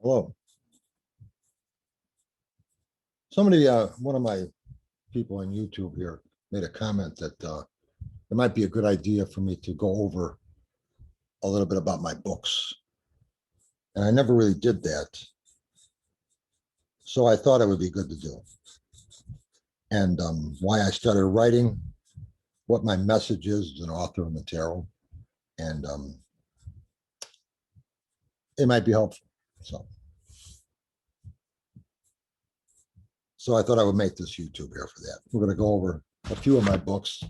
Hello. Somebody, one of my people on YouTube here made a comment that it might be a good idea for me to go over a little bit about my books. And I never really did that. So I thought it would be good to do. And why I started writing, what my message is as an author in the tarot. And it might be helpful. So I thought I would make this YouTube here for that. We're going to go over a few of my books.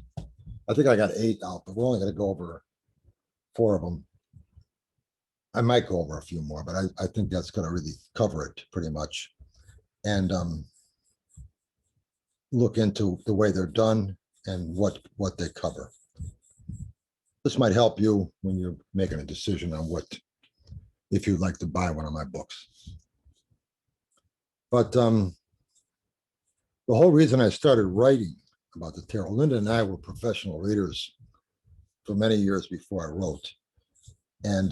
I think I got 8 out, but we're only going to go over 4 of them. I might go over a few more, but I think that's going to really cover it pretty much. And look into the way they're done and what they cover. This might help you when you're making a decision on if you'd like to buy one of my books. But the whole reason I started writing about the tarot, Linda and I were professional readers for many years before I wrote. And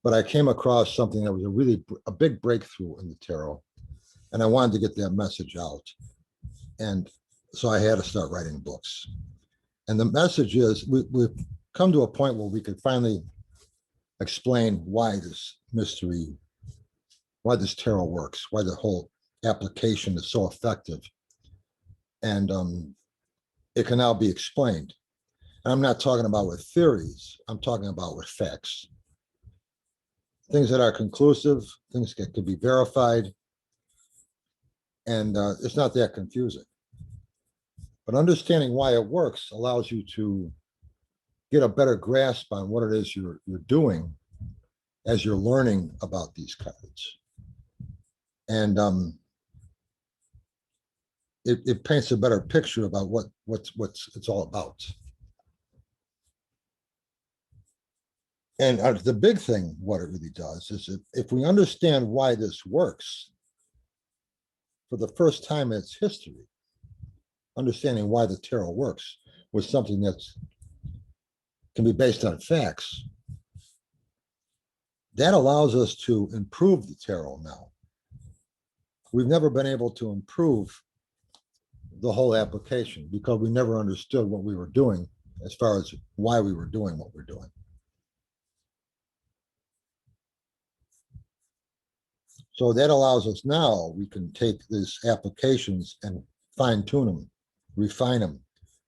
but I came across something that was a big breakthrough in the tarot. And I wanted to get that message out. And so I had to start writing books. And the message is we've come to a point where we could finally explain why this mystery, why this tarot works, why the whole application is so effective. And it can now be explained. And I'm not talking about with theories, I'm talking about with facts. Things that are conclusive, things that could be verified. And it's not that confusing. But understanding why it works allows you to get a better grasp on what it is you're doing as you're learning about these cards. And it paints a better picture about what it's all about. And the big thing, what it really does is if we understand why this works, for the first time in its history, understanding why the tarot works was something that can be based on facts. That allows us to improve the tarot now. We've never been able to improve the whole application because we never understood what we were doing as far as why we were doing what we're doing. So that allows us now, we can take these applications and fine tune them, refine them,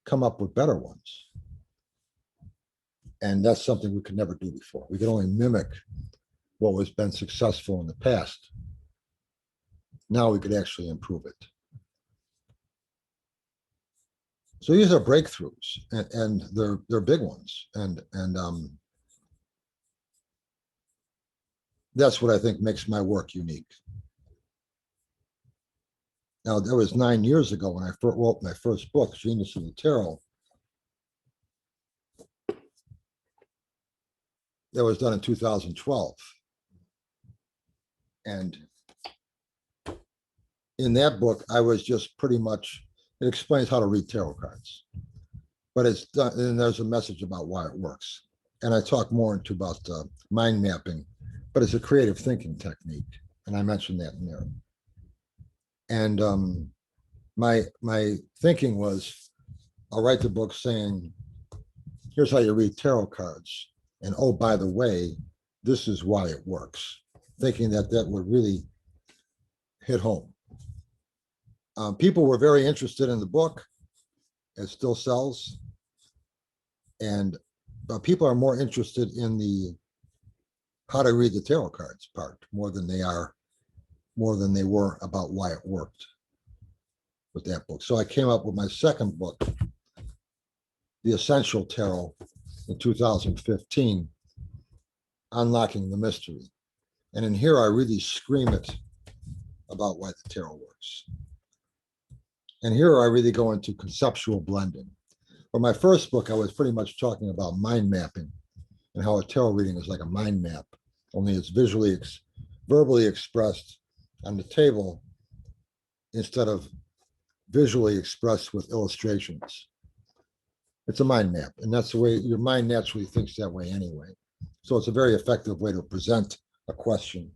come up with better ones. And that's something we could never do before. We could only mimic what has been successful in the past. Now we could actually improve it. So these are breakthroughs, and they're big ones. And that's what I think makes my work unique. Now, that was 9 years ago when I wrote my first book, Genius of the Tarot. That was done in 2012. And in that book, I was just pretty much, it explains how to read tarot cards. But it's done, and there's a message about why it works. And I talk more into about mind mapping, but it's a creative thinking technique. And I mentioned that in there. And my thinking was, I'll write the book saying, here's how you read tarot cards. And oh, by the way, this is why it works. Thinking that would really hit home. People were very interested in the book. It still sells. But people are more interested in the how to read the tarot cards part more than they were about why it worked with that book. So I came up with my second book, The Essential Tarot, in 2015, Unlocking the Mystery. And in here, I really scream it about why the tarot works. And here I really go into conceptual blending. For my first book, I was pretty much talking about mind mapping and how a tarot reading is like a mind map, only it's verbally expressed on the table instead of visually expressed with illustrations. It's a mind map, and that's the way your mind naturally thinks that way anyway. So it's a very effective way to present a question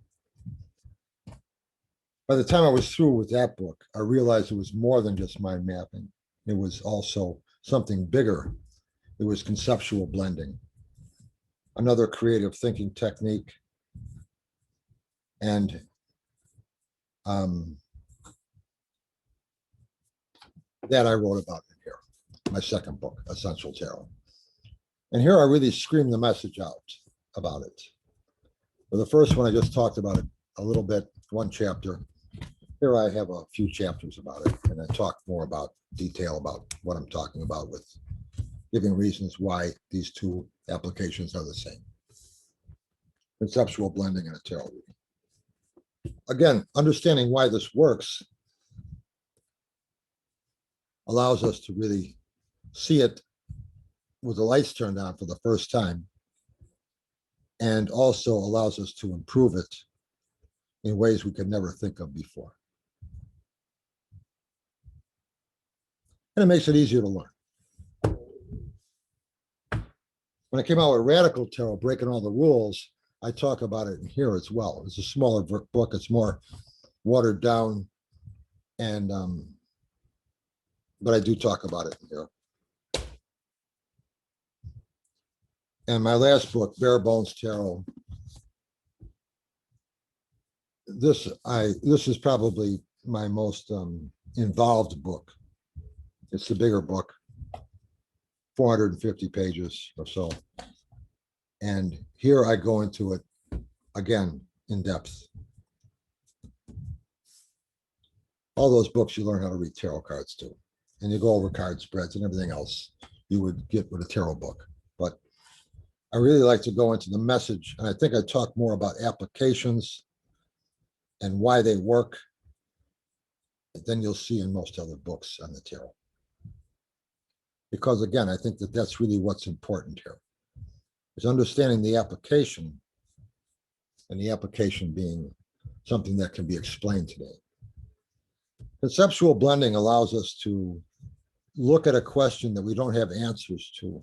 By the time I was through with that book, I realized it was more than just mind mapping. It was also something bigger. It was conceptual blending, another creative thinking technique. And that I wrote about in here, my second book, Essential Tarot. And here I really scream the message out about it. For the first one, I just talked about it a little bit, one chapter. Here I have a few chapters about it, and I talk more about detail about what I'm talking about with giving reasons why these two applications are the same. Conceptual blending and a tarot reading. Again, understanding why this works allows us to really see it with the lights turned on for the first time, and also allows us to improve it in ways we could never think of before. And it makes it easier to learn. When I came out with Radical Tarot, Breaking All the Rules, I talk about it in here as well. It's a smaller book. It's more watered down, and but I do talk about it in here. And my last book, Bare Bones Tarot, this is probably my most involved book. It's the bigger book, 450 pages or so. And here I go into it again in depth. All those books you learn how to read tarot cards too. And you go over card spreads and everything else you would get with a tarot book. But I really like to go into the message, and I think I talk more about applications and why they work than you'll see in most other books on the tarot. Because again, I think that that's really what's important here, is understanding the application, and the application being something that can be explained today. Conceptual blending allows us to look at a question that we don't have answers to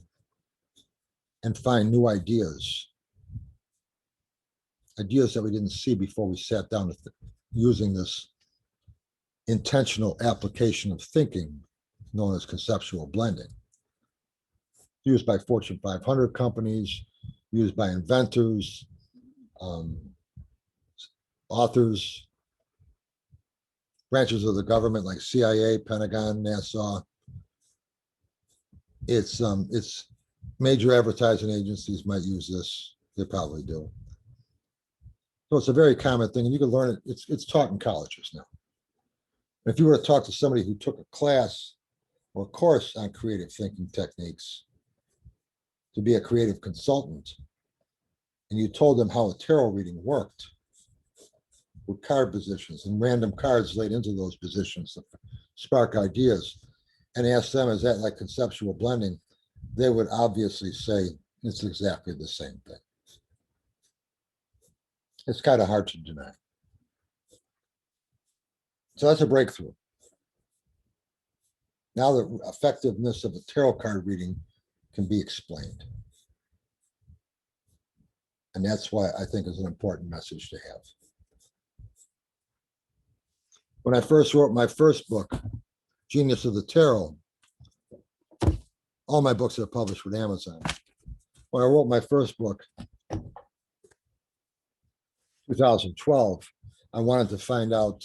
and find new ideas that we didn't see before we sat down using this intentional application of thinking known as conceptual blending. Used by Fortune 500 companies, used by inventors, authors, branches of the government like CIA, Pentagon, NASA. It's major advertising agencies might use this. They probably do. So it's a very common thing, and you can learn it. It's taught in colleges now. If you were to talk to somebody who took a class or a course on creative thinking techniques to be a creative consultant, and you told them how a tarot reading worked with card positions and random cards laid into those positions to spark ideas, and asked them, is that like conceptual blending? They would obviously say it's exactly the same thing. It's kind of hard to deny. So that's a breakthrough. Now the effectiveness of a tarot card reading can be explained. And that's why I think is an important message to have. When I first wrote my first book, Genius of the Tarot, all my books are published with Amazon. When I wrote my first book, 2012, I wanted to find out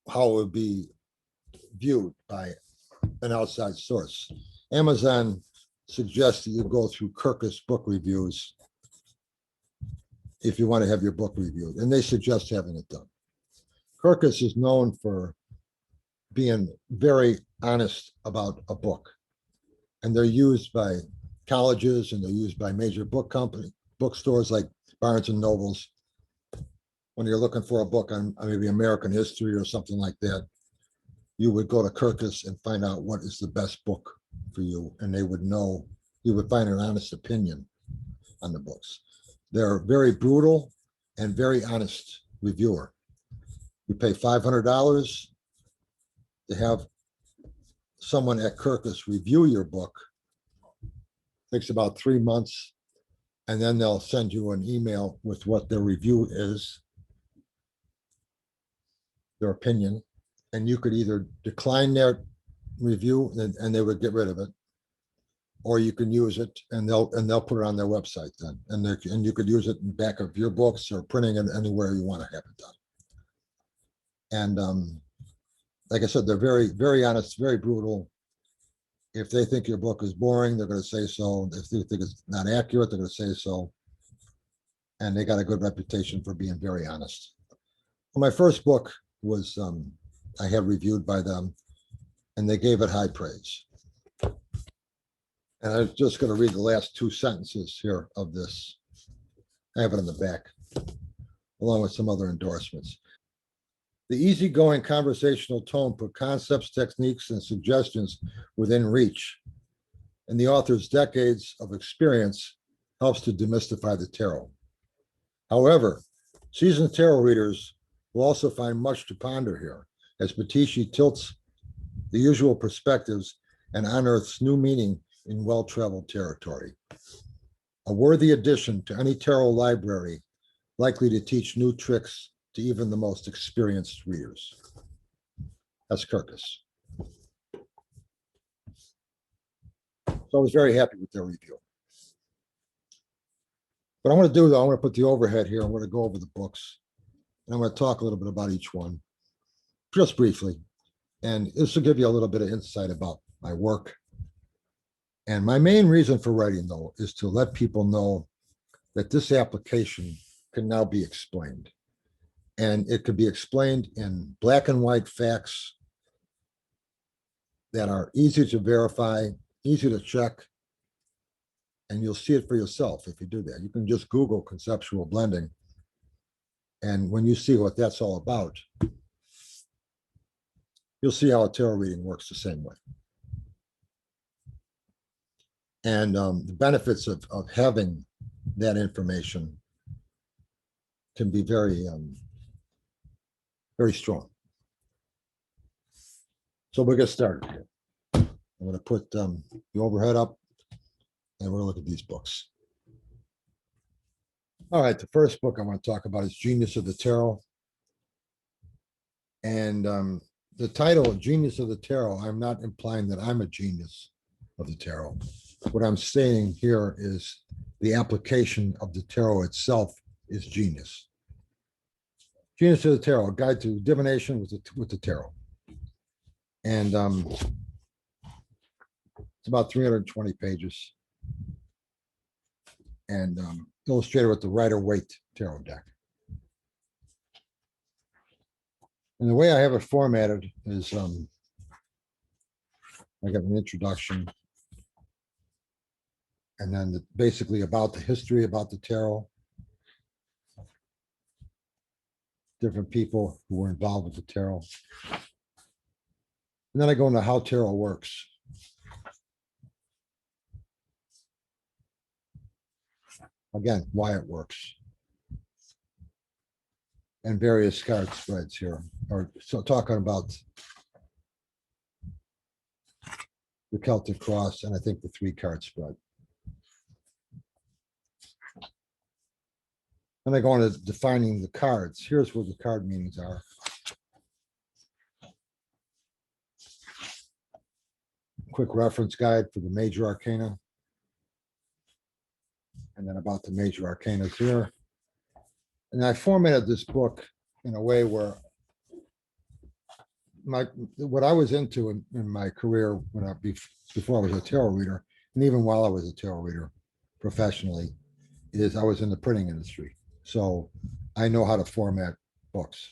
how it would be viewed by an outside source. Amazon suggests that you go through Kirkus book reviews if you want to have your book reviewed, and they suggest having it done. Kirkus is known for being very honest about a book, and they're used by colleges, and they're used by major bookstores like Barnes and Nobles. When you're looking for a book on maybe American history or something like that, you would go to Kirkus and find out what is the best book for you, and they would know, you would find an honest opinion on the books. They're very brutal and very honest reviewer. You pay $500 to have someone at Kirkus review your book. It takes about 3 months, and then they'll send you an email with what their review is. their opinion, and you could either decline their review and they would get rid of it, or you can use it and they'll put it on their website then, and you could use it in the back of your books or printing it anywhere you want to have it done. And like I said, they're very, very honest, very brutal. If they think your book is boring, they're going to say so. If they think it's not accurate, they're going to say so. And they got a good reputation for being very honest. Well, my first book was, I had reviewed by them, and they gave it high praise. And I'm just going to read the last two sentences here of this. I have it on the back, along with some other endorsements. The easygoing conversational tone put concepts, techniques, and suggestions within reach, and the author's decades of experience helps to demystify the tarot. However, seasoned tarot readers will also find much to ponder here, as Pitisci tilts the usual perspectives and unearths new meaning in well-traveled territory. A worthy addition to any tarot library, likely to teach new tricks to even the most experienced readers. That's Kirkus. So I was very happy with their review. What I'm going to do, though, I'm going to put the overhead here. I'm going to go over the books, and I'm going to talk a little bit about each one, just briefly. And this will give you a little bit of insight about my work. And my main reason for writing, though, is to let people know that this application can now be explained. And it could be explained in black and white facts that are easy to verify, easy to check, and you'll see it for yourself if you do that. You can just Google conceptual blending, and when you see what that's all about, you'll see how a tarot reading works the same way. And the benefits of having that information can be very, very strong. So we'll get started here. I'm going to put the overhead up, and we're going to look at these books. All right, the first book I want to talk about is Genius of the Tarot. And the title, Genius of the Tarot, I'm not implying that I'm a genius of the tarot. What I'm saying here is the application of the tarot itself is genius. Genius of the Tarot, a guide to divination with the tarot. And it's about 320 pages. And illustrated with the Rider-Waite tarot deck. And the way I have it formatted is I got an introduction, and then basically about the history about the tarot, different people who were involved with the tarot. And then I go into how tarot works. Again, why it works. And various card spreads here. Or so talking about the Celtic Cross and I think the 3-card spread. Then I go into defining the cards. Here's where the card meanings are. Quick reference guide for the major arcana. And then about the major arcanas here. And I formatted this book in a way where what I was into in my career before I was a tarot reader, and even while I was a tarot reader professionally, is I was in the printing industry. So I know how to format books.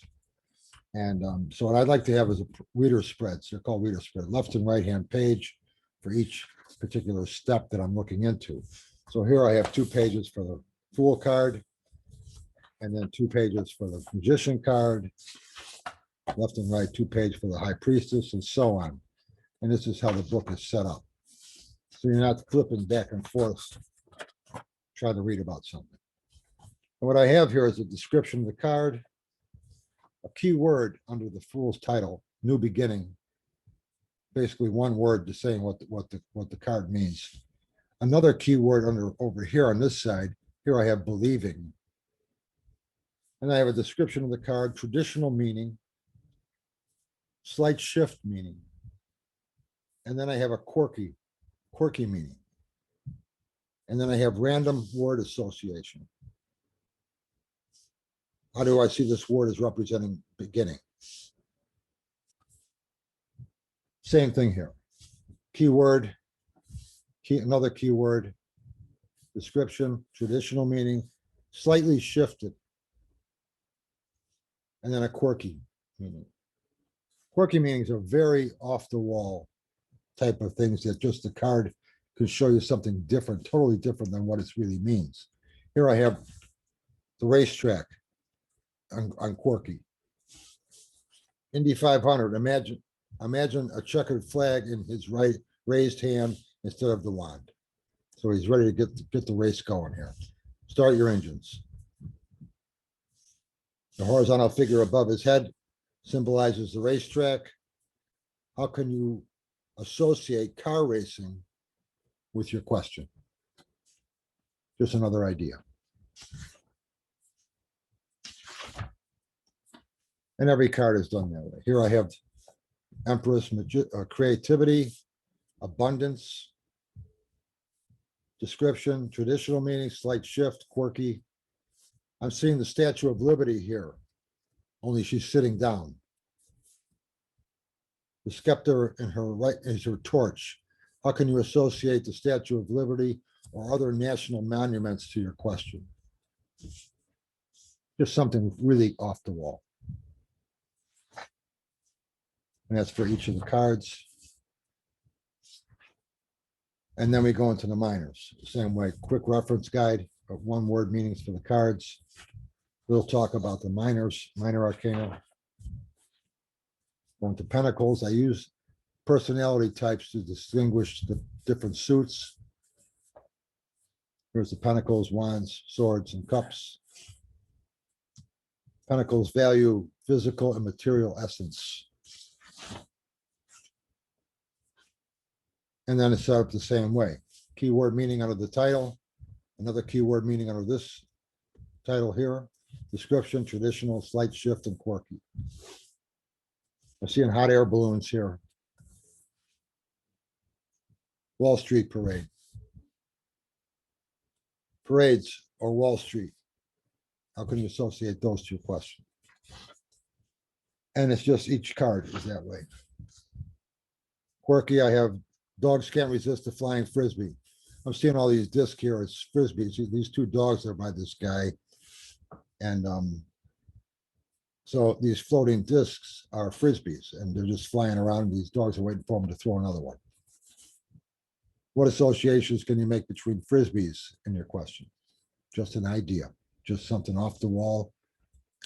And so what I'd like to have is a reader spreads. They're called reader spread, left and right hand page for each particular step that I'm looking into. So here I have 2 pages for the Fool card, and then 2 pages for the Magician card, left and right 2 pages for the High Priestess, and so on. And this is how the book is set up. So you're not flipping back and forth trying to read about something. And what I have here is a description of the card, a key word under the Fool's title, New Beginning, basically one word to saying what the card means. Another key word over here on this side, here I have believing. And I have a description of the card, traditional meaning, slight shift meaning. And then I have a quirky meaning. And then I have random word association. How do I see this word as representing beginning? Same thing here. Keyword, another keyword, description, traditional meaning, slightly shifted, and then a quirky meaning. Quirky meanings are very off the wall type of things that just the card could show you something different, totally different than what it really means. Here I have the racetrack on quirky. Indy 500, imagine a checkered flag in his right raised hand instead of the wand. So he's ready to get the race going here. Start your engines. The horizontal figure above his head symbolizes the racetrack. How can you associate car racing with your question? Just another idea. And every card is done that way. Here I have Empress Magic, creativity, abundance, description, traditional meaning, slight shift, quirky. I'm seeing the Statue of Liberty here, only she's sitting down. The scepter in her right is her torch. How can you associate the Statue of Liberty or other national monuments to your question? Just something really off the wall. And that's for each of the cards. And then we go into the minors, same way, quick reference guide, one word meanings for the cards. We'll talk about the minors, minor arcana. Going to Pentacles, I use personality types to distinguish the different suits. Here's the Pentacles, Wands, Swords, and Cups. Pentacles value physical and material essence. And then it's set up the same way. Keyword meaning under the title, another keyword meaning under this title here. Description, traditional, slight shift, and quirky. I'm seeing hot air balloons here. Wall Street parade. Parades or Wall Street. How can you associate those two questions? And it's just each card is that way. Quirky, I have dogs can't resist the flying frisbee. I'm seeing all these discs here as frisbees. These two dogs are by this guy. And so these floating discs are frisbees and they're just flying around. And these dogs are waiting for them to throw another one. What associations can you make between frisbees in your question? Just an idea, just something off the wall.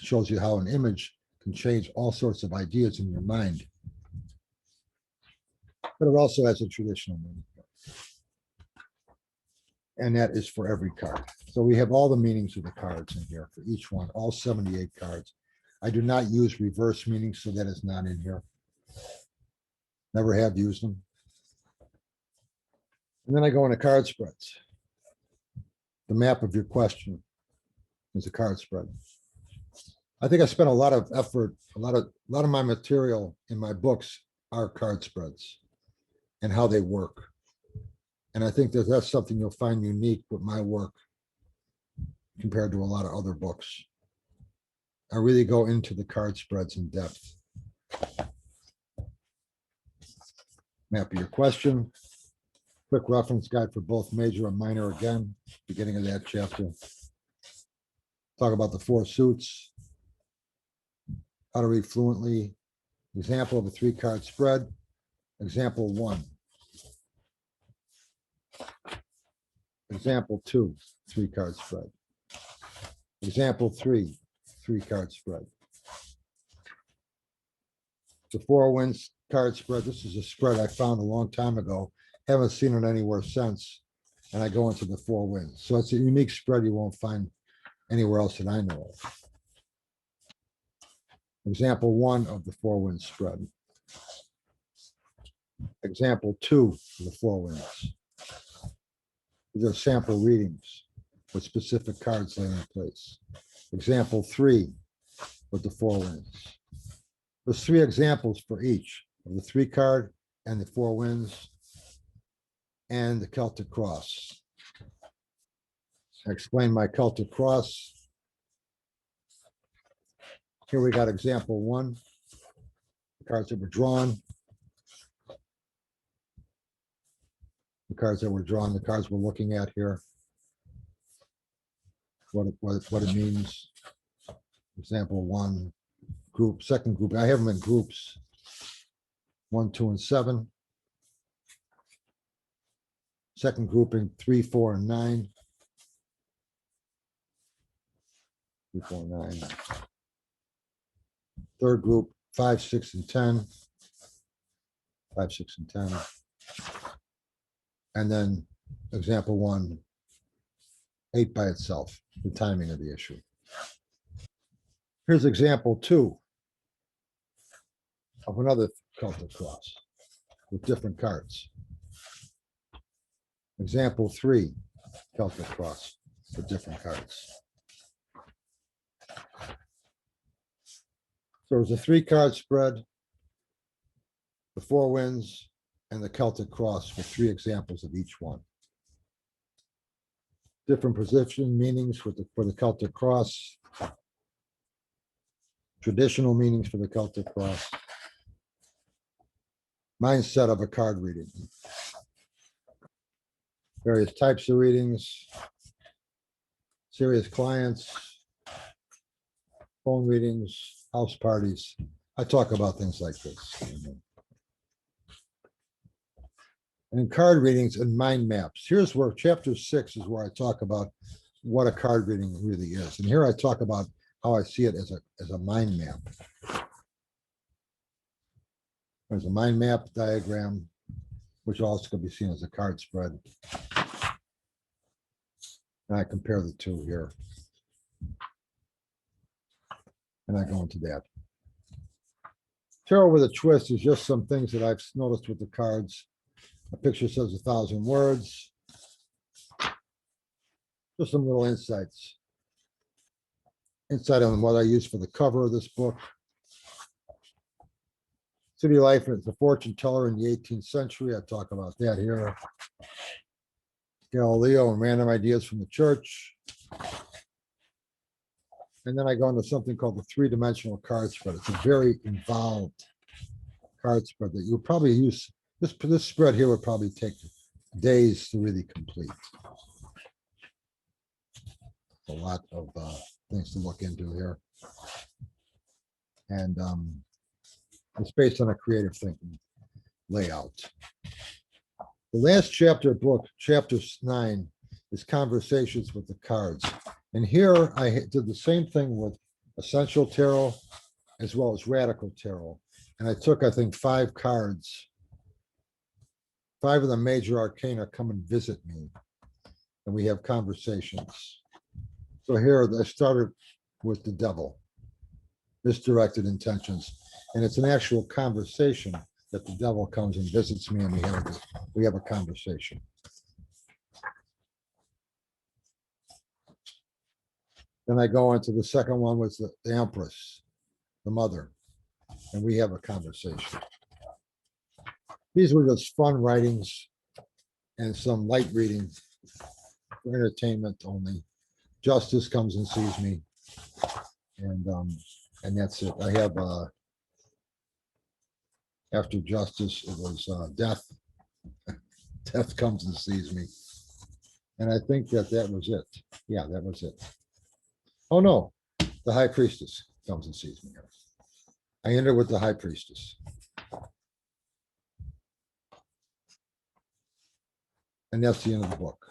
Shows you how an image can change all sorts of ideas in your mind. But it also has a traditional meaning. And that is for every card. So we have all the meanings of the cards in here for each one, all 78 cards. I do not use reverse meanings, so that is not in here. Never have used them. And then I go into card spreads. The map of your question is a card spread. I think I spent a lot of effort, a lot of my material in my books are card spreads and how they work. And I think that that's something you'll find unique with my work compared to a lot of other books. I really go into the card spreads in depth. Map of your question. Quick reference guide for both major and minor again, beginning of that chapter. Talk about the 4 suits. How to read fluently. Example of a 3-card spread. Example 1. Example 2, 3-card spread. Example 3, 3-card spread. The 4 Winds card spread. This is a spread I found a long time ago. Haven't seen it anywhere since. And I go into the 4 Winds. So it's a unique spread you won't find anywhere else that I know of. Example 1 of the 4 Winds spread. Example 2 of the 4 Winds. These are sample readings with specific cards laying in place. Example 3 with the 4 Winds. There's 3 examples for each of the 3 card and the 4 winds and the Celtic Cross. I explained my Celtic Cross. Here we got example 1, the cards that were drawn. The cards that were drawn, the cards we're looking at here. What it means. Example 1, group, second group. I have them in groups 1, 2, and 7. Second grouping 3, 4, and 9. 3, 4, 9. Third group 5, 6, and 10. 5, 6, and 10. And then example 1, 8 by itself, the timing of the issue. Here's example 2 of another Celtic Cross with different cards. Example 3, Celtic Cross with different cards. So it's a 3-card spread, the 4 winds, and the Celtic Cross with 3 examples of each one. Different position meanings for the Celtic Cross. Traditional meanings for the Celtic Cross. Mindset of a card reading. Various types of readings. Serious clients. Phone readings, house parties. I talk about things like this. And in card readings and mind maps, here's where chapter 6 is where I talk about what a card reading really is. And here I talk about how I see it as a mind map. There's a mind map diagram, which also can be seen as a card spread. And I compare the two here. And I go into that. Tarot with a twist is just some things that I've noticed with the cards. A picture says 1,000 words. Just some little insights. Insight on what I use for the cover of this book. City life as a fortune teller in the 18th century. I talk about that here. Galileo and random ideas from the church. And then I go into something called the 3-dimensional card spread. It's a very involved card spread that you'll probably use. This spread here would probably take days to really complete. A lot of things to look into here. And it's based on a creative thinking layout. The last chapter of book, chapter 9, is conversations with the cards. And here I did the same thing with essential tarot as well as radical tarot. And I took, I think, 5 cards. 5 of the major arcana come and visit me. And we have conversations. So here I started with the devil, misdirected intentions. And it's an actual conversation that the devil comes and visits me and we have a conversation. Then I go into the second one with the Empress, the mother, and we have a conversation. These were just fun writings and some light reading for entertainment only. Justice comes and sees me, and that's it. I have after justice, it was death. Death comes and sees me, and I think that was it. Yeah, that was it. Oh no, the High Priestess comes and sees me. I enter with the High Priestess. And that's the end of the book.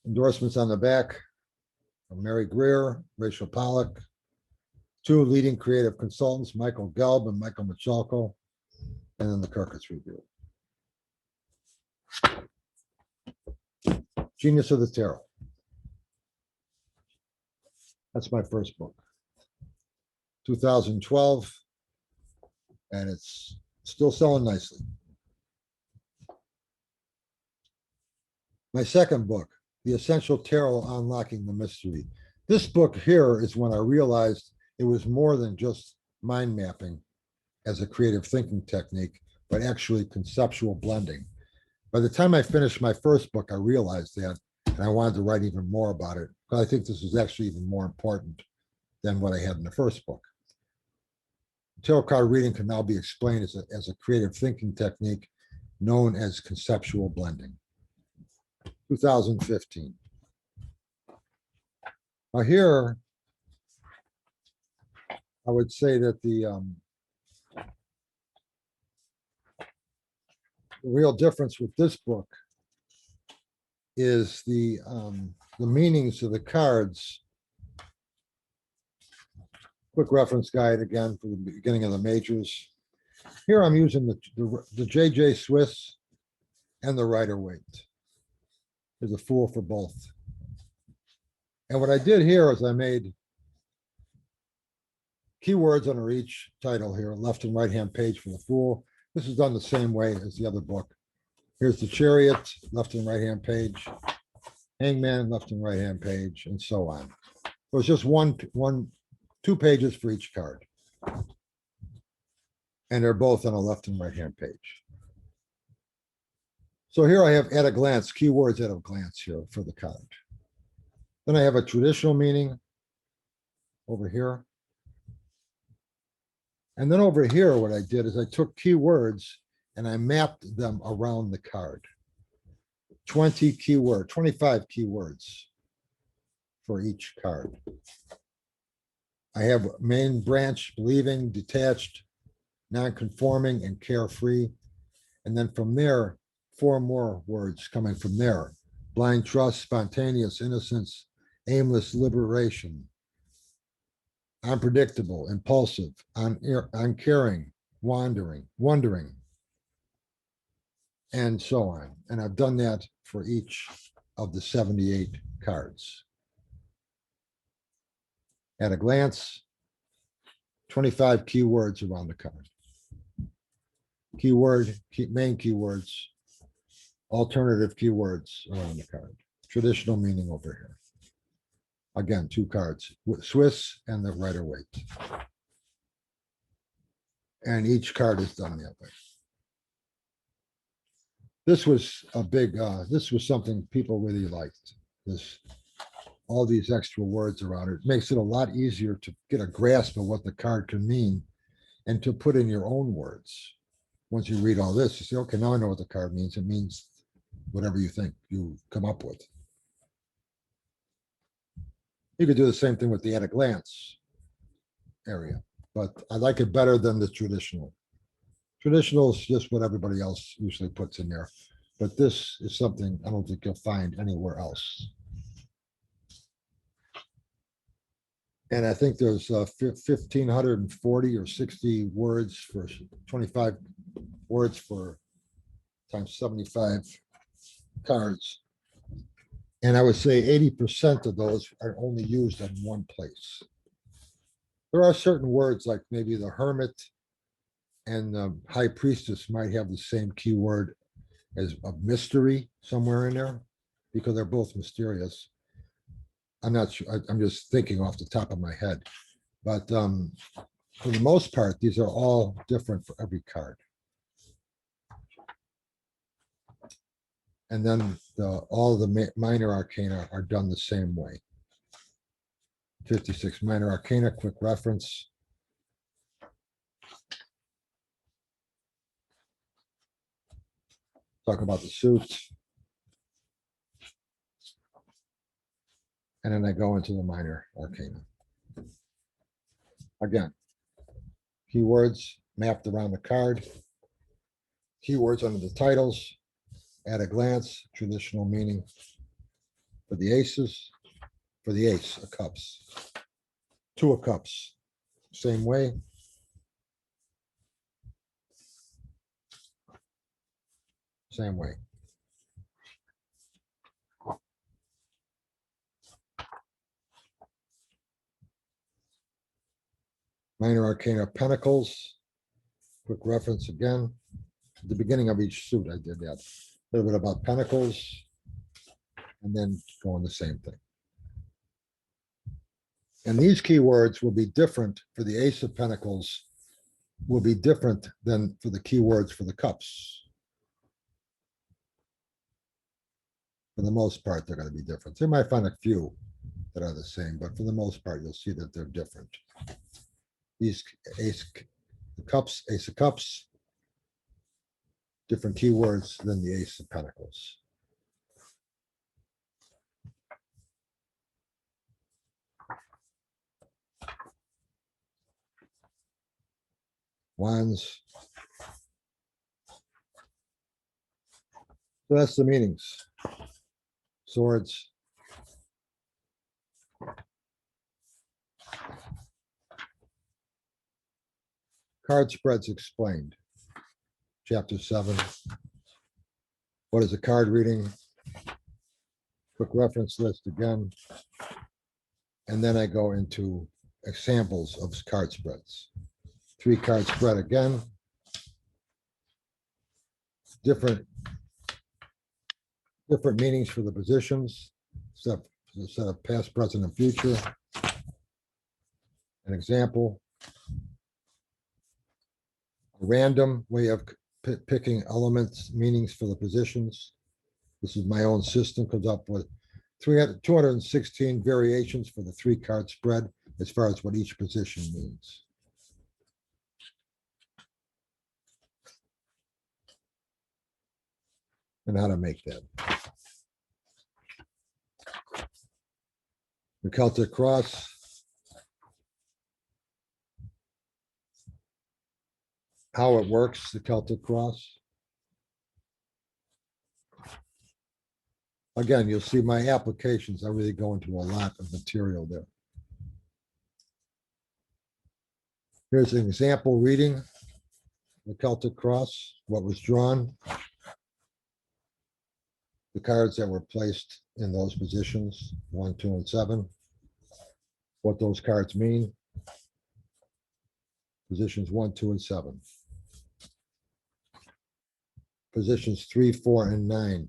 Endorsements on the back from Mary Greer, Rachel Pollack, 2 leading creative consultants, Michael Gelb and Michael Michalko, and then the Kirkus Review. Genius of the Tarot. That's my first book. 2012, and it's still selling nicely. My second book, The Essential Tarot, Unlocking the Mystery. This book here is when I realized it was more than just mind mapping as a creative thinking technique, but actually conceptual blending. By the time I finished my first book, I realized that, and I wanted to write even more about it. But I think this was actually even more important than what I had in the first book. Tarot card reading can now be explained as a creative thinking technique known as conceptual blending. 2015. Now here, I would say that the real difference with this book is the meanings of the cards. Quick reference guide again for the beginning of the majors. Here I'm using the JJ Swiss and the Rider-Waite. There's a Fool for both. And what I did here is I made keywords under each title here, left and right hand page for the Fool. This is done the same way as the other book. Here's the Chariot, left and right hand page, Hangman, left and right hand page, and so on. So it's just two pages for each card. And they're both on a left and right hand page. So here I have at a glance, keywords at a glance here for the card. Then I have a traditional meaning over here. And then over here, what I did is I took keywords and I mapped them around the card. 25 keywords for each card. I have main, branch, believing, detached, non-conforming, and carefree. And then from there, 4 more words coming from there. Blind trust, spontaneous innocence, aimless liberation, unpredictable, impulsive, uncaring, wandering, and so on. And I've done that for each of the 78 cards. At a glance, 25 keywords around the card. Main keywords, alternative keywords around the card. Traditional meaning over here. Again, 2 cards, Swiss and the Rider-Waite. And each card is done that way. This was a big, this was something people really liked. All these extra words around it makes it a lot easier to get a grasp of what the card can mean and to put in your own words. Once you read all this, you say, okay, now I know what the card means. It means whatever you think you come up with. You could do the same thing with the at a glance area, but I like it better than the traditional. Traditional is just what everybody else usually puts in there, but this is something I don't think you'll find anywhere else. And I think there's 1,540 or 60 words for 25 words for times 75 cards. And I would say 80% of those are only used in one place. There are certain words like maybe the Hermit and the High Priestess might have the same keyword as a mystery somewhere in there because they're both mysterious. I'm not sure. I'm just thinking off the top of my head. But for the most part, these are all different for every card. And then all the minor arcana are done the same way. 56 minor arcana, quick reference. Talk about the suits. And then I go into the minor arcana. Again, keywords mapped around the card. Keywords under the titles. At a glance, traditional meaning for the aces, for the ace of cups. 2 of cups, same way. Same way. Minor arcana Pentacles, quick reference again. At the beginning of each suit, I did that. A little bit about Pentacles, and then going the same thing. And these keywords will be different for the Ace of Pentacles, will be different than for the keywords for the cups. For the most part, they're going to be different. You might find a few that are the same, but for the most part, you'll see that they're different. These Ace of Cups, different keywords than the Ace of Pentacles. Wands. So that's the meanings. Swords. Card spreads explained. Chapter 7. What is a card reading? Quick reference list again. And then I go into examples of card spreads. 3-card spread again. Different meanings for the positions, set of past, present, and future. An example. A random way of picking elements, meanings for the positions. This is my own system, comes up with 216 variations for the 3-card spread as far as what each position means. And how to make that. The Celtic Cross. How it works, the Celtic Cross. Again, you'll see my applications. I really go into a lot of material there. Here's an example reading, the Celtic Cross, what was drawn. The cards that were placed in those positions, 1, 2, and 7. What those cards mean. Positions 1, 2, and 7. Positions 3, 4, and 9.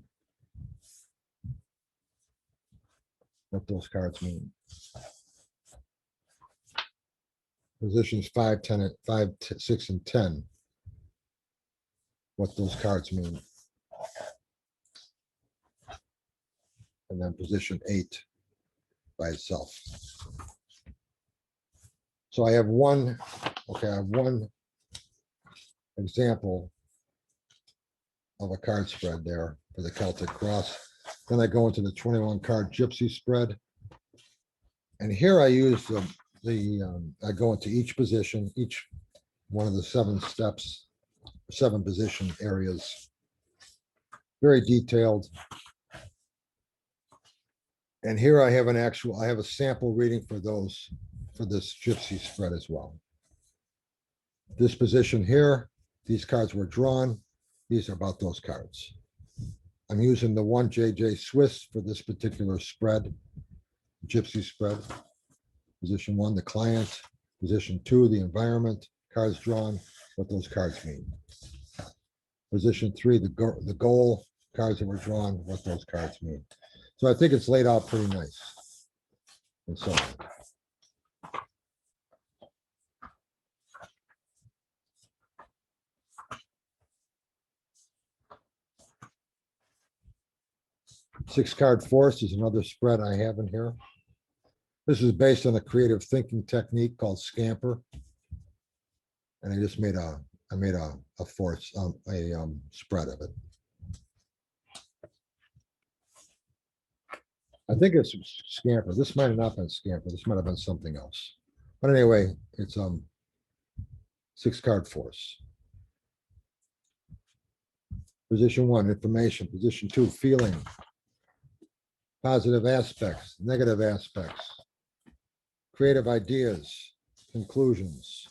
What those cards mean. Positions 5, 6, and 10. What those cards mean. And then position 8 by itself. So I have one example of a card spread there for the Celtic Cross. Then I go into the 21 card Gypsy Spread. And here I use I go into each position, each one of the 7 steps, 7 position areas. Very detailed. And here I have a sample reading for this Gypsy Spread as well. This position here, these cards were drawn. These are about those cards. I'm using the 1JJ Swiss for this particular spread, Gypsy Spread. Position 1, the client. Position 2, the environment. Cards drawn, what those cards mean. Position 3, the goal. Cards that were drawn, what those cards mean. So I think it's laid out pretty nice. And so on. Six-card Force is another spread I have in here. This is based on a creative thinking technique called Scamper. And I just made a force, spread of it. I think it's Scamper. This might have not been Scamper. This might have been something else. But anyway, it's 6-card Force. Position 1, information. Position 2, feeling. Positive aspects, negative aspects. Creative ideas, conclusions.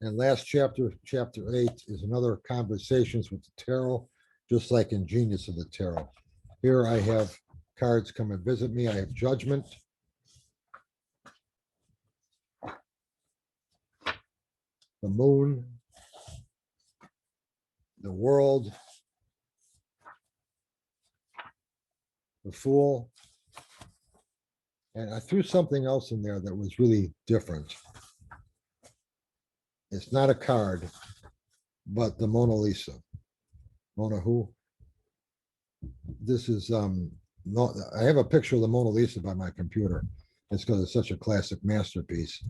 And last chapter, chapter 8, is another conversations with the tarot, just like in Genius of the Tarot. Here I have cards come and visit me. I have Judgment. The Moon. The World. The Fool. And I threw something else in there that was really different. It's not a card, but the Mona Lisa. Mona who? This is no, I have a picture of the Mona Lisa by my computer. It's because it's such a classic masterpiece.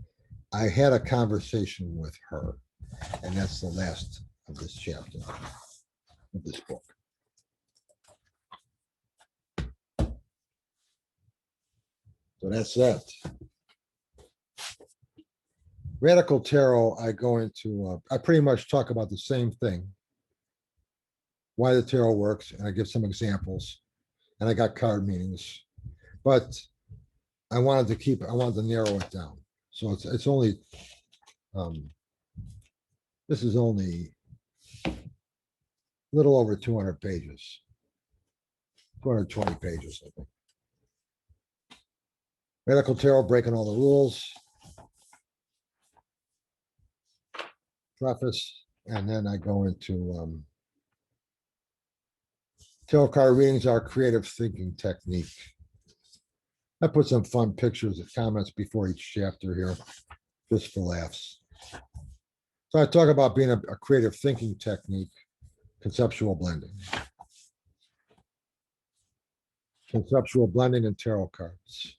I had a conversation with her, and that's the last of this chapter of this book. So that's that. Radical Tarot, I go into, I pretty much talk about the same thing, why the tarot works, and I give some examples, and I got card meanings, but I wanted to narrow it down. So it's only, this is only a little over 200 pages, 220 pages, I think. Radical Tarot, breaking all the rules. Preface, and then I go into tarot card readings are creative thinking technique. I put some fun pictures and comments before each chapter here, just for laughs. So I talk about being a creative thinking technique, conceptual blending. Conceptual blending and tarot cards.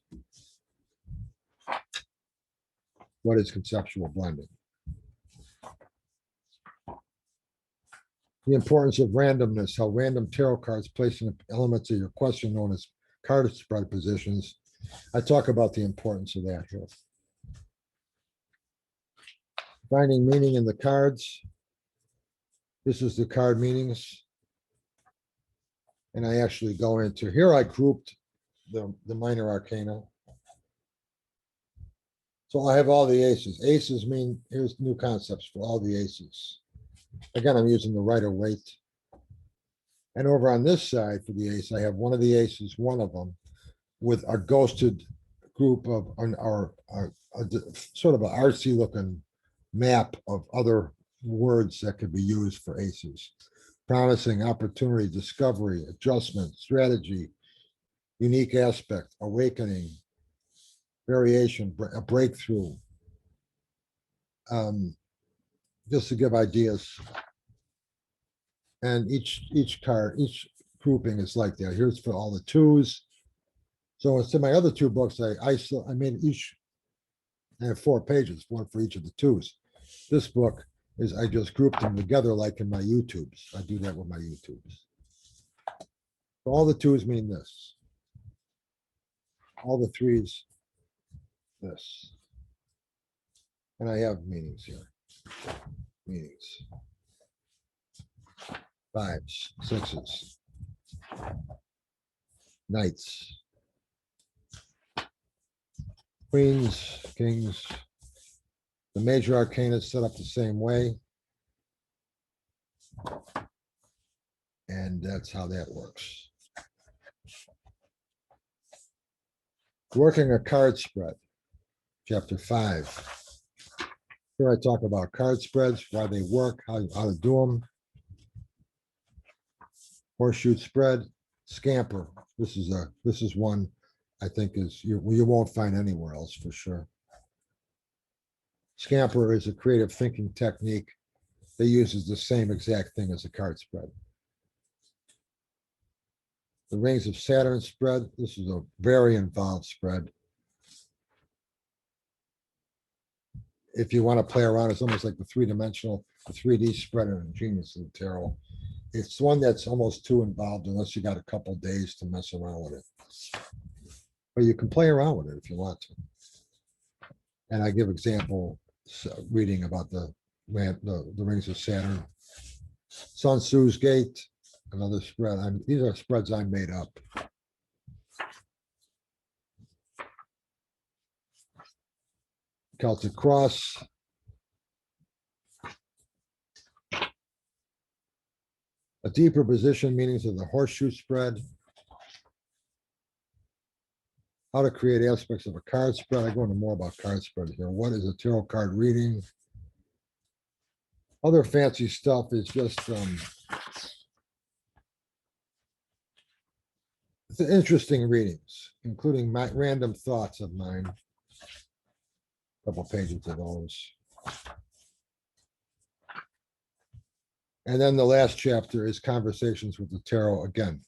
What is conceptual blending? The importance of randomness, how random tarot cards placing elements of your question known as card spread positions. I talk about the importance of that here. Finding meaning in the cards. This is the card meanings. And I actually go into, here I grouped the minor arcana. So I have all the aces. Aces mean, here's new concepts for all the aces. Again, I'm using the Rider-Waite. And over on this side for the ace, I have one of the aces, one of them, with a ghosted group of sort of an artsy looking map of other words that could be used for aces. Promising, opportunity, discovery, adjustment, strategy, unique aspect, awakening, variation, a breakthrough. Just to give ideas. And each card, each grouping is like that. Here's for all the twos. So instead of my other two books, I made each, I have 4 pages, one for each of the twos. This book is, I just grouped them together like in my YouTubes. I do that with my YouTubes. So all the twos mean this. All the threes, this. And I have meanings here. Meanings. 5s, 6s. Knights. Queens, kings. The major arcana is set up the same way. And that's how that works. Working a card spread, chapter 5. Here I talk about card spreads, why they work, how to do them. Horseshoe spread, scamper. This is one I think you won't find anywhere else for sure. Scamper is a creative thinking technique that uses the same exact thing as a card spread. The rings of Saturn spread. This is a very involved spread. If you want to play around, it's almost like the 3D spread in Genius of the Tarot. It's one that's almost too involved unless you got a couple days to mess around with it. But you can play around with it if you want to. And I give example reading about the rings of Saturn. Sun Tzu's Gate, another spread. These are spreads I made up. Celtic Cross. A deeper position, meanings of the horseshoe spread. How to create aspects of a card spread. I go into more about card spread here. What is a tarot card reading? Other fancy stuff is just It's interesting readings, including my random thoughts of mine. A couple pages of those. And then the last chapter is Conversations with the Tarot again.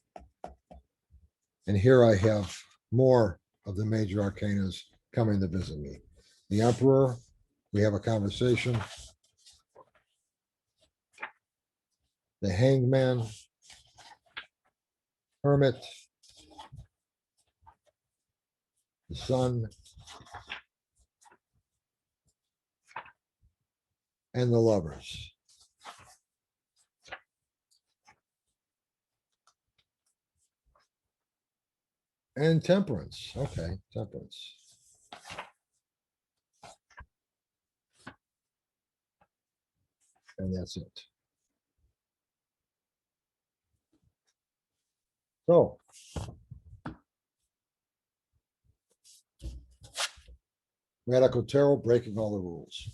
And here I have more of the major arcanas coming to visit me. The Emperor, we have a conversation. The Hangman, Hermit, the Sun, and the Lovers. And Temperance. Okay, Temperance. And that's it. So, Radical Tarot, breaking all the rules.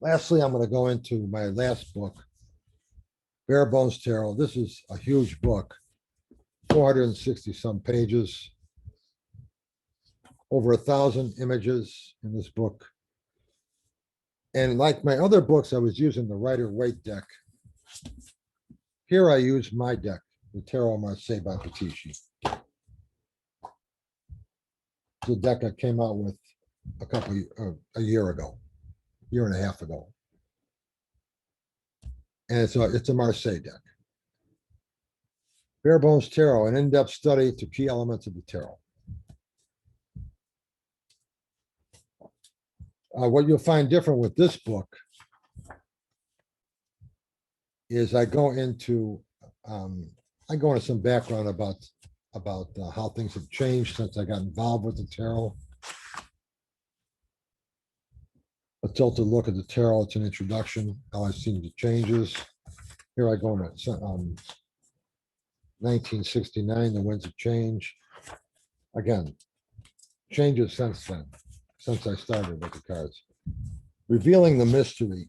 Lastly, I'm going to go into my last book, Bare Bones Tarot. This is a huge book, 460 some pages, over 1,000 images in this book. And like my other books, I was using the Rider-Waite deck. Here I use my deck, the Tarot Marseille by Pitisci. It's a deck I came out with a year and a half ago. And it's a Marseille deck. Bare Bones Tarot, an in-depth study to key elements of the tarot. What you'll find different with this book is I go into some background about how things have changed since I got involved with the tarot. A tilted look at the tarot. It's an introduction, how I've seen the changes. Here I go into 1969, the winds of change. Again, changes since then, since I started with the cards. Revealing the mystery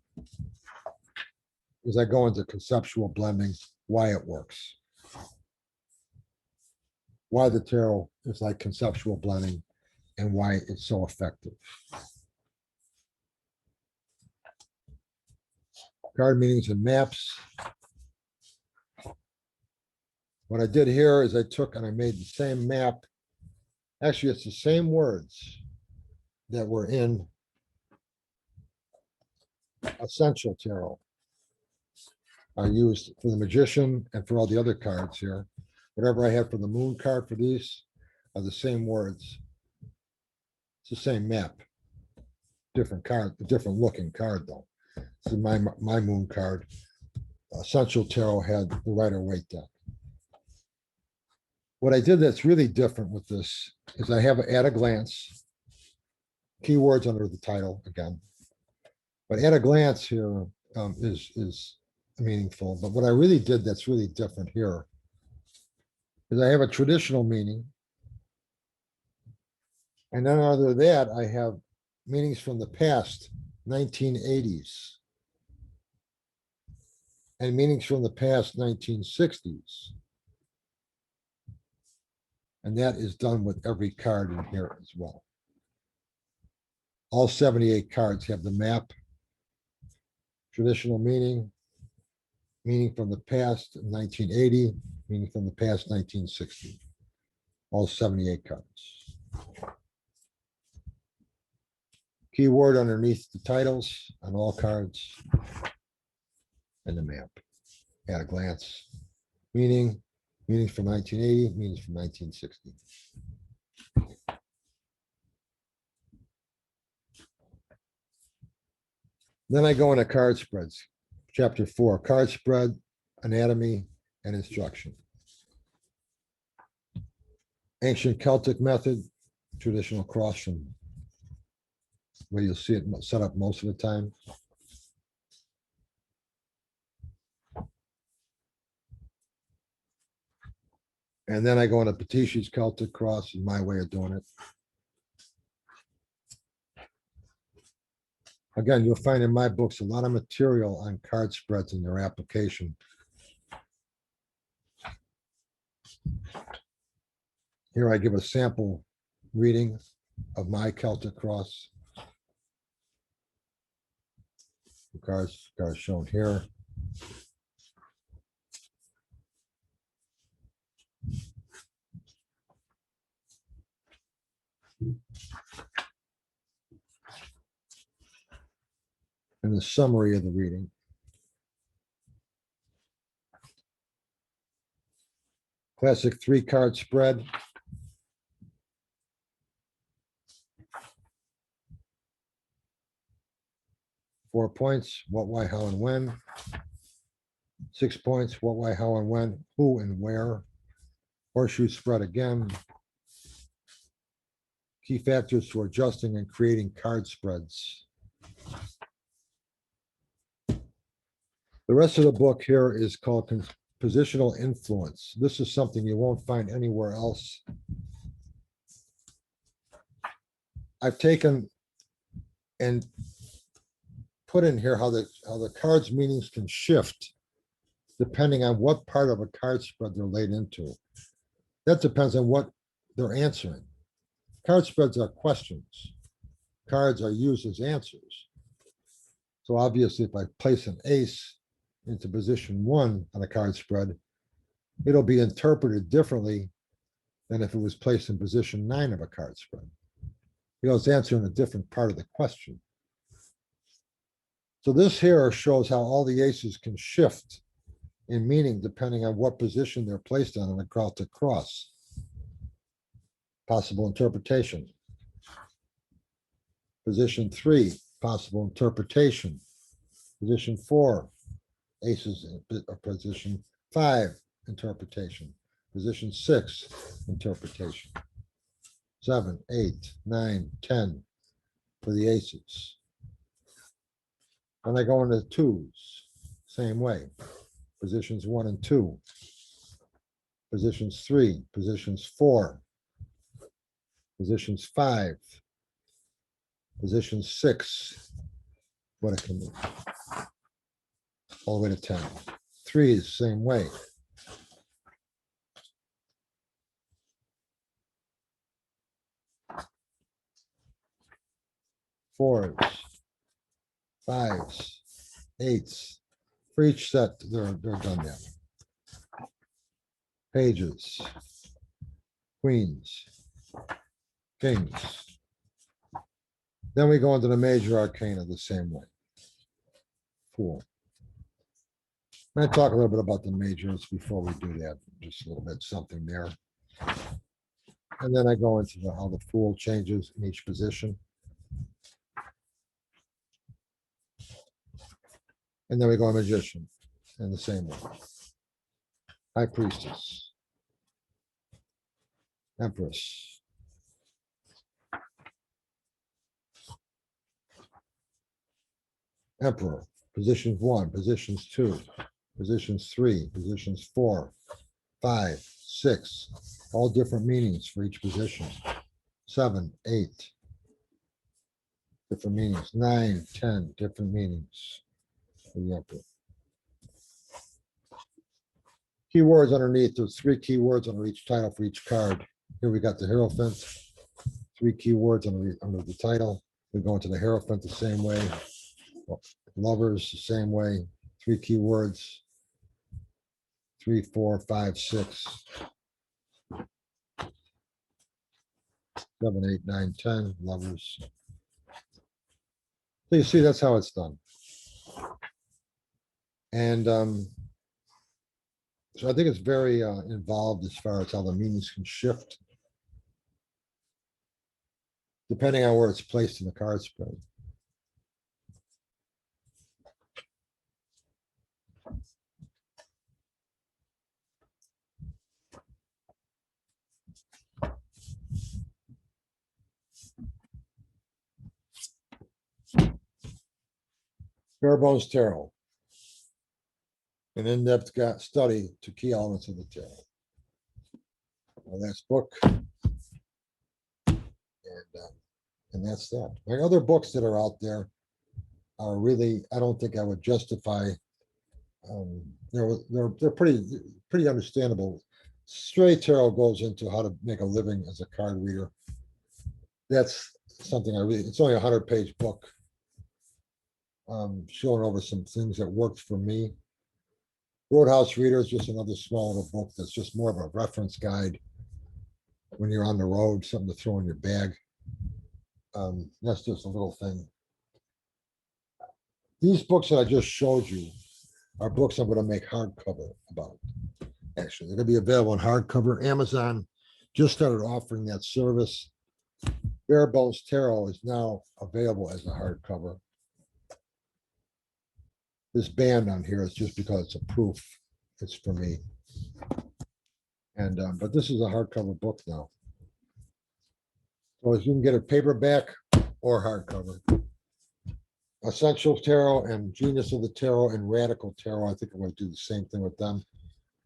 as I go into conceptual blending, why it works. Why the tarot is like conceptual blending and why it's so effective. Card meanings and maps. What I did here is I took and I made the same map. Actually, it's the same words that were in Essential Tarot. I used for the Magician and for all the other cards here. Whatever I had for the Moon card for these are the same words. It's the same map. Different card, a different looking card though. This is my Moon card. Essential Tarot had the Rider-Waite deck. What I did that's really different with this is I have at a glance keywords under the title again, but at a glance here is meaningful. But what I really did that's really different here is I have a traditional meaning, and then under that I have meanings from the past, 1980s, and meanings from the past, 1960s. And that is done with every card in here as well. All 78 cards have the map, traditional meaning, meaning from the past, 1980, meaning from the past, 1960. All 78 cards. Keyword underneath the titles on all cards and the map. At a glance, meanings from 1980, meanings from 1960. Then I go into card spreads. Chapter 4, card spread, anatomy, and instruction. Ancient Celtic method, traditional cross from where you'll see it set up most of the time. And then I go into Pitisci's Celtic Cross, is my way of doing it. Again, you'll find in my books a lot of material on card spreads and their application. Here I give a sample reading of my Celtic Cross. The cards shown here. And the summary of the reading. Classic 3-card spread. Four points, what, why, how, and when. 6 points, what, why, how, and when, who, and where. Horseshoe spread again. Key factors for adjusting and creating card spreads. The rest of the book here is called Positional Influence. This is something you won't find anywhere else. I've taken and put in here how the cards' meanings can shift depending on what part of a card spread they're laid into. That depends on what they're answering. Card spreads are questions. Cards are used as answers. So obviously, if I place an ace into position 1 on a card spread, it'll be interpreted differently than if it was placed in position 9 of a card spread. It's answering a different part of the question. So this here shows how all the aces can shift in meaning depending on what position they're placed on the Celtic Cross. Possible interpretation. Position 3, possible interpretation. Position 4, aces. Position 5, interpretation. Position 6, interpretation. 7, 8, 9, 10 for the aces. And I go into twos, same way. Positions 1 and 2. Positions 3, positions 4. Positions 5. Position 6. What it can be. All the way to 10. 3s, same way. Fours, 5s, 8s. For each set, they're done there. Pages, queens, kings. Then we go into the major arcana the same way. Fool. I'm going to talk a little bit about the majors before we do that. Just a little bit, something there. And then I go into how the fool changes in each position. And then we go to magician in the same way. High priestess. Empress. Emperor. Positions 1, positions 2, positions 3, positions 4, 5, 6. All different meanings for each position. 7, 8. Different meanings. 9, 10 different meanings for the emperor. Keywords underneath. There's 3 keywords under each title for each card. Here we got the Hierophant. 3 keywords under the title. We go into the Hierophant the same way. Lovers the same way. 3 keywords. 3, 4, 5, 6. 7, 8, 9, 10. Lovers. So you see, that's how it's done. And so I think it's very involved as far as how the meanings can shift depending on where it's placed in the card spread. Barebones Tarot. An in-depth study to key elements of the tarot. My last book. And that's that. My other books that are out there are really, I don't think I would justify. They're pretty understandable. Straight tarot goes into how to make a living as a card reader. That's something I really, it's only a 100-page book. Showing over some things that worked for me. Roadhouse Readers, just another small little book that's just more of a reference guide when you're on the road, something to throw in your bag. That's just a little thing. These books that I just showed you are books I'm going to make hardcover about. Actually, they're going to be available in hardcover. Amazon just started offering that service. Bare Bones Tarot is now available as a hardcover. This band on here is just because it's a proof. It's for me. And but this is a hardcover book now. So you can get a paperback or hardcover. Essential Tarot and Genius of the Tarot and Radical Tarot. I think I'm going to do the same thing with them.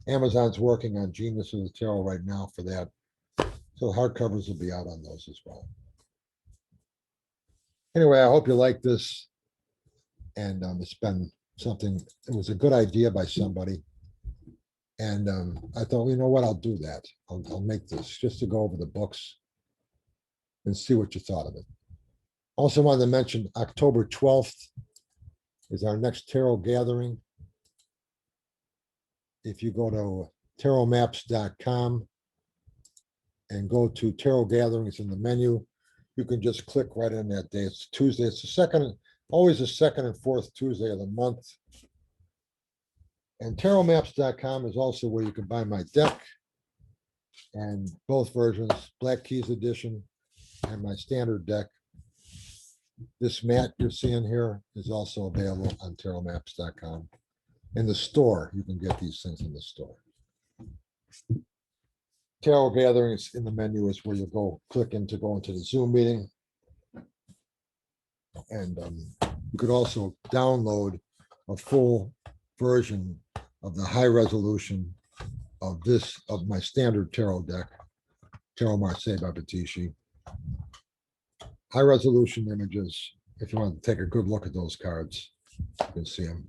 Amazon's working on Genius of the Tarot right now for that. So hardcovers will be out on those as well. Anyway, I hope you like this. And it's been something, it was a good idea by somebody. And I thought, you know what, I'll do that. I'll make this just to go over the books and see what you thought of it. Also wanted to mention October 12th is our next tarot gathering. If you go to tarotmaps.com and go to tarot gatherings in the menu, you can just click right in that day. It's Tuesday. It's the second, always the second and fourth Tuesday of the month. And tarotmaps.com is also where you can buy my deck and both versions, Black Keys edition and my standard deck. This mat you're seeing here is also available on tarotmaps.com. In the store, you can get these things in the store. Tarot gatherings in the menu is where you go click in to go into the Zoom meeting. And you could also download a full version of the high resolution of this, of my standard tarot deck, Tarot Marseille by Pitisci. High resolution images. If you want to take a good look at those cards, you can see them.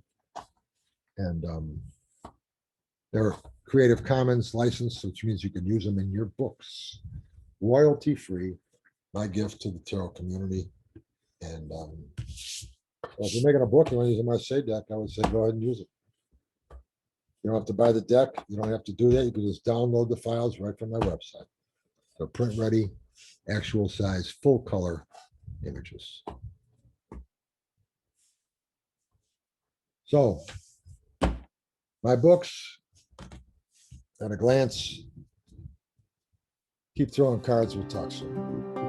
And they're Creative Commons licensed, which means you can use them in your books. Royalty free, my gift to the tarot community. And if you're making a book, you want to use a Marseille deck, I would say go ahead and use it. You don't have to buy the deck. You don't have to do that. You can just download the files right from my website. They're print ready, actual size, full color images. So, my books, at a glance, keep throwing cards, we'll talk soon.